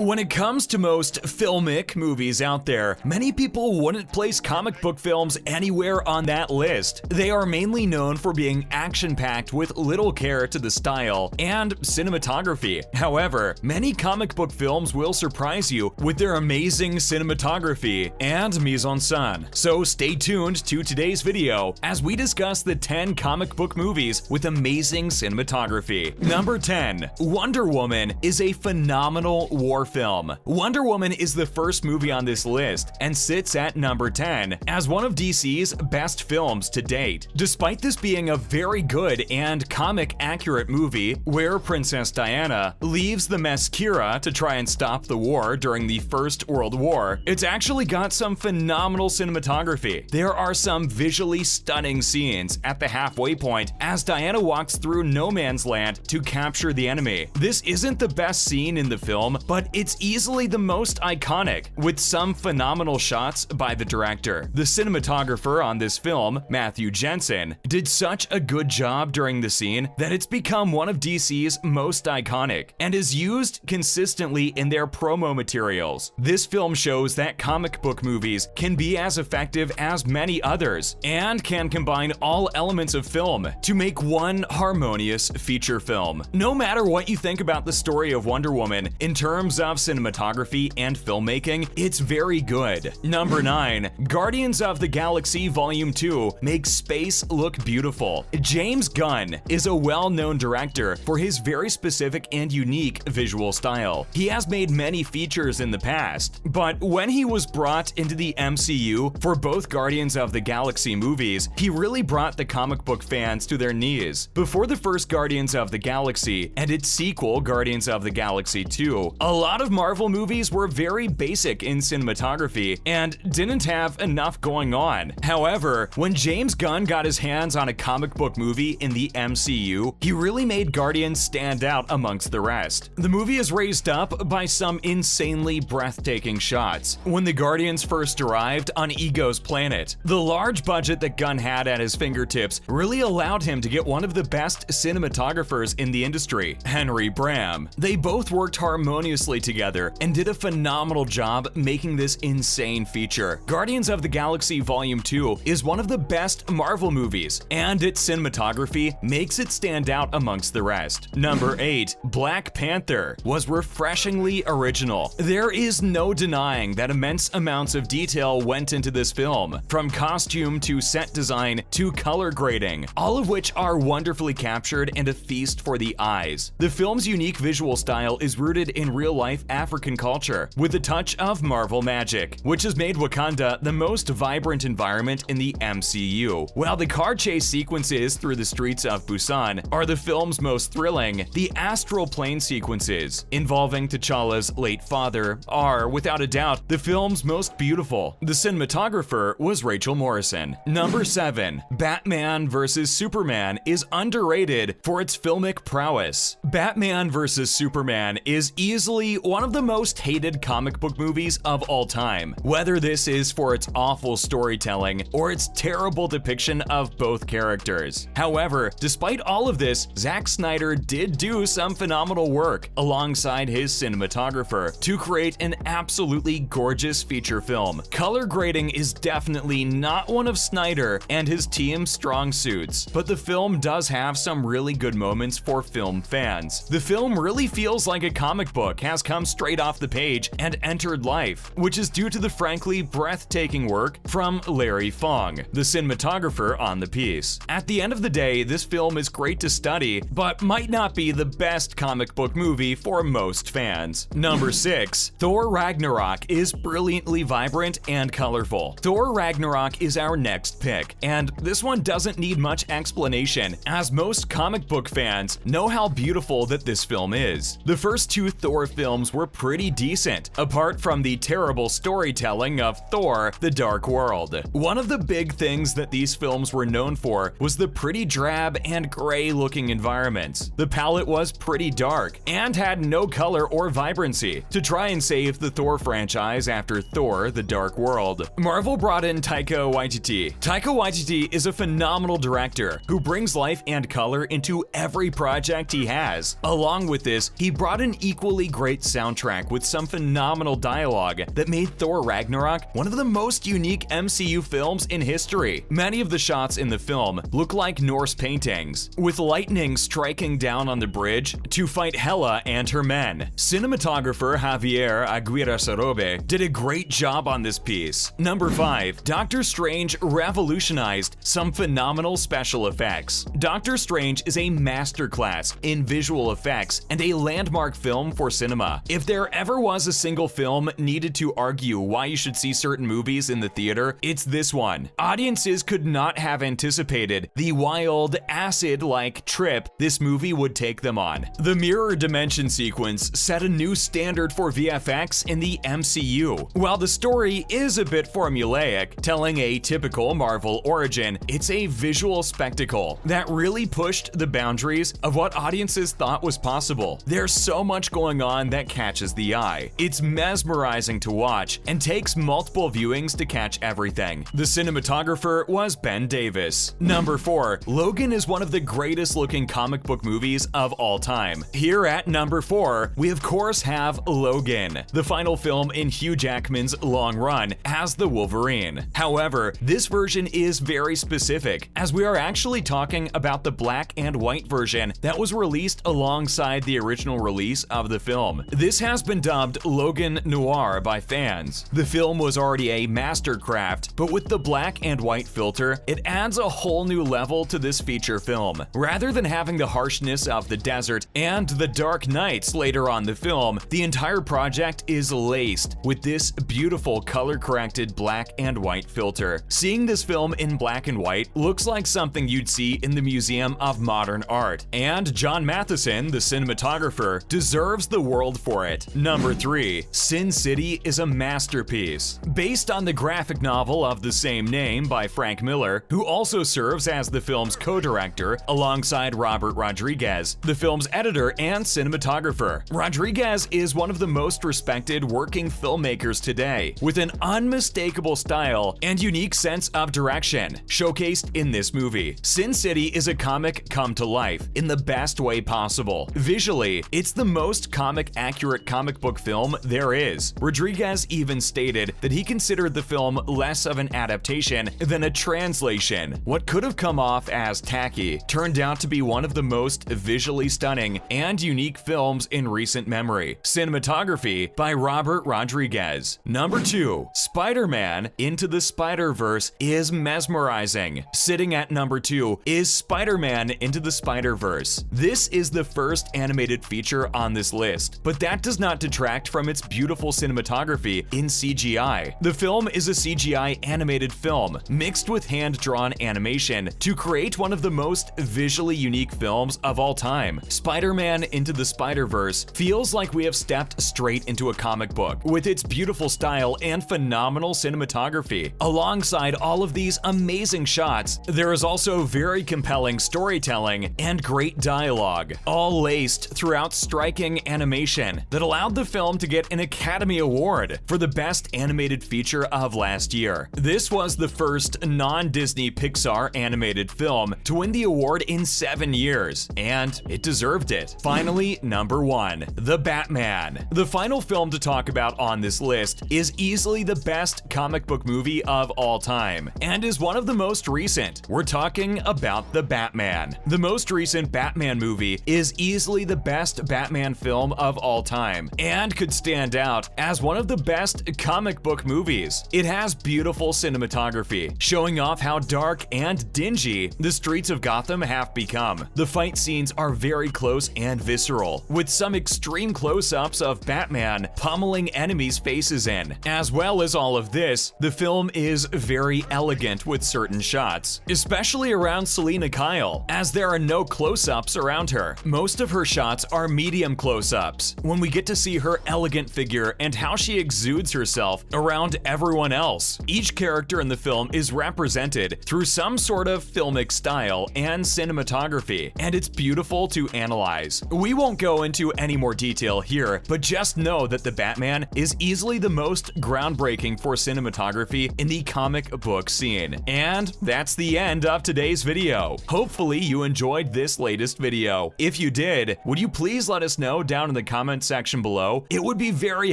When it comes to most filmic movies out there, many people wouldn't place comic book films anywhere on that list. They are mainly known for being action-packed with little care to the style and cinematography. However, many comic book films will surprise you with their amazing cinematography and mise-en-scène. So stay tuned to today's video as we discuss the 10 comic book movies with amazing cinematography. Number 10. Wonder Woman is a phenomenal war film. Wonder Woman is the first movie on this list and sits at number 10 as one of DC's best films to date. Despite this being a very good and comic-accurate movie where Princess Diana leaves the Themyscira to try and stop the war during the First World War, it's actually got some phenomenal cinematography. There are some visually stunning scenes at the halfway point as Diana walks through no man's land to capture the enemy. This isn't the best scene in the film, but it's easily the most iconic, with some phenomenal shots by the director. The cinematographer on this film, Matthew Jensen, did such a good job during the scene that it's become one of DC's most iconic and is used consistently in their promo materials. This film shows that comic book movies can be as effective as many others and can combine all elements of film to make one harmonious feature film. No matter what you think about the story of Wonder Woman in terms of cinematography and filmmaking, it's very good. Number 9. Guardians of the Galaxy Volume 2 makes space look beautiful. James Gunn is a well-known director for his very specific and unique visual style. He has made many features in the past, but when he was brought into the MCU for both Guardians of the Galaxy movies, he really brought the comic book fans to their knees. Before the first Guardians of the Galaxy and its sequel, Guardians of the Galaxy 2, a lot of Marvel movies were very basic in cinematography and didn't have enough going on. However, when James Gunn got his hands on a comic book movie in the MCU, he really made Guardians stand out amongst the rest. The movie is raised up by some insanely breathtaking shots. When the Guardians first arrived on Ego's planet, the large budget that Gunn had at his fingertips really allowed him to get one of the best cinematographers in the industry, Henry Braham. They both worked harmoniously together and did a phenomenal job making this insane feature. Guardians of the Galaxy Volume 2 is one of the best Marvel movies, and its cinematography makes it stand out amongst the rest. Number 8. Black Panther was refreshingly original. There is no denying that immense amounts of detail went into this film, from costume to set design to color grading, all of which are wonderfully captured and a feast for the eyes. The film's unique visual style is rooted in real-life African culture, with a touch of Marvel magic, which has made Wakanda the most vibrant environment in the MCU. While the car chase sequences through the streets of Busan are the film's most thrilling, the astral plane sequences involving T'Challa's late father are, without a doubt, the film's most beautiful. The cinematographer was Rachel Morrison. Number 7. Batman vs. Superman is underrated for its filmic prowess. Batman vs. Superman is easily one of the most hated comic book movies of all time, whether this is for its awful storytelling or its terrible depiction of both characters. However, despite all of this, Zack Snyder did do some phenomenal work alongside his cinematographer to create an absolutely gorgeous feature film. Color grading is definitely not one of Snyder and his team's strong suits, but the film does have some really good moments for film fans. The film really feels like a comic book has come straight off the page and entered life, which is due to the frankly breathtaking work from Larry Fong, the cinematographer on the piece. At the end of the day, this film is great to study, but might not be the best comic book movie for most fans. Number 6. Thor Ragnarok is brilliantly vibrant and colorful. Thor Ragnarok is our next pick, and this one doesn't need much explanation, as most comic book fans know how beautiful that this film is. The first two Thor films were pretty decent, apart from the terrible storytelling of Thor: The Dark World. One of the big things that these films were known for was the pretty drab and gray-looking environments. The palette was pretty dark and had no color or vibrancy. To try and save the Thor franchise after Thor: The Dark World, Marvel brought in Taika Waititi. Taika Waititi is a phenomenal director who brings life and color into every project he has. Along with this, he brought an equally great soundtrack with some phenomenal dialogue that made Thor Ragnarok one of the most unique MCU films in history. Many of the shots in the film look like Norse paintings, with lightning striking down on the bridge to fight Hela and her men. Cinematographer Javier Aguirre-Sarobe did a great job on this piece. Number 5. Doctor Strange revolutionized some phenomenal special effects. Doctor Strange is a masterclass in visual effects and a landmark film for cinema. If there ever was a single film needed to argue why you should see certain movies in the theater, it's this one. Audiences could not have anticipated the wild, acid-like trip this movie would take them on. The mirror dimension sequence set a new standard for VFX in the MCU. While the story is a bit formulaic, telling a typical Marvel origin, it's a visual spectacle that really pushed the boundaries of what audiences thought was possible. There's so much going on that catches the eye. It's mesmerizing to watch and takes multiple viewings to catch everything. The cinematographer was Ben Davis. Number 4. Logan is one of the greatest looking comic book movies of all time. Here at number 4, we of course have Logan, the final film in Hugh Jackman's long run as the Wolverine. However, this version is very specific, as we are actually talking about the black and white version that was released alongside the original release of the film. This has been dubbed Logan Noir by fans. The film was already a mastercraft, but with the black and white filter, it adds a whole new level to this feature film. Rather than having the harshness of the desert and the dark nights later on the film, the entire project is laced with this beautiful color-corrected black and white filter. Seeing this film in black and white looks like something you'd see in the Museum of Modern Art, and John Matheson, the cinematographer, deserves the world for it. Number 3. Sin City is a masterpiece. Based on the graphic novel of the same name by Frank Miller, who also serves as the film's co-director alongside Robert Rodriguez, the film's editor and cinematographer. Rodriguez is one of the most respected working filmmakers today, with an unmistakable style and unique sense of direction showcased in this movie. Sin City is a comic come to life in the best way possible. Visually, it's the most comic-accurate comic book film there is. Rodriguez even stated that he considered the film less of an adaptation than a translation. What could have come off as tacky turned out to be one of the most visually stunning and unique films in recent memory. Cinematography by Robert Rodriguez. Number 2. Spider-Man Into the Spider-Verse is mesmerizing. Sitting at number 2 is Spider-Man Into the Spider-Verse. This is the first animated feature on this list, but that does not detract from its beautiful cinematography in CGI. The film is a CGI animated film mixed with hand-drawn animation to create one of the most visually unique films of all time. Spider-Man Into the Spider-Verse feels like we have stepped straight into a comic book with its beautiful style and phenomenal cinematography. Alongside all of these amazing shots, there is also very compelling storytelling and great dialogue, all laced throughout striking animation that allowed the film to get an Academy Award for the Best Animated Feature of last year. This was the first non-Disney Pixar animated film to win the award in 7 years, and it deserved it. Finally, number 1, The Batman. The final film to talk about on this list is easily the best comic book movie of all time, and is one of the most recent. We're talking about The Batman. The most recent Batman movie is easily the best Batman film of all time, and could stand out as one of the best comic book movies. It has beautiful cinematography, showing off how dark and dingy the streets of Gotham have become. The fight scenes are very close and visceral, with some extreme close-ups of Batman pummeling enemies' faces in. As well as all of this, the film is very elegant with certain shots, especially around Selina Kyle, as there are no close-ups around her. Most of her shots are medium close-ups, when we get to see her elegant figure and how she exudes herself around everyone else. Each character in the film is represented through some sort of filmic style and cinematography, and it's beautiful to analyze. We won't go into any more detail here, but just know that The Batman is easily the most groundbreaking for cinematography in the comic book scene. And that's the end of today's video. Hopefully you enjoyed this latest video. If you did, would you please let us know down in the comment comment section below. It would be very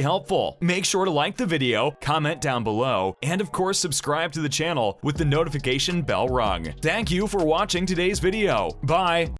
helpful. Make sure to like the video, comment down below, and of course subscribe to the channel with the notification bell rung. Thank you for watching today's video. Bye!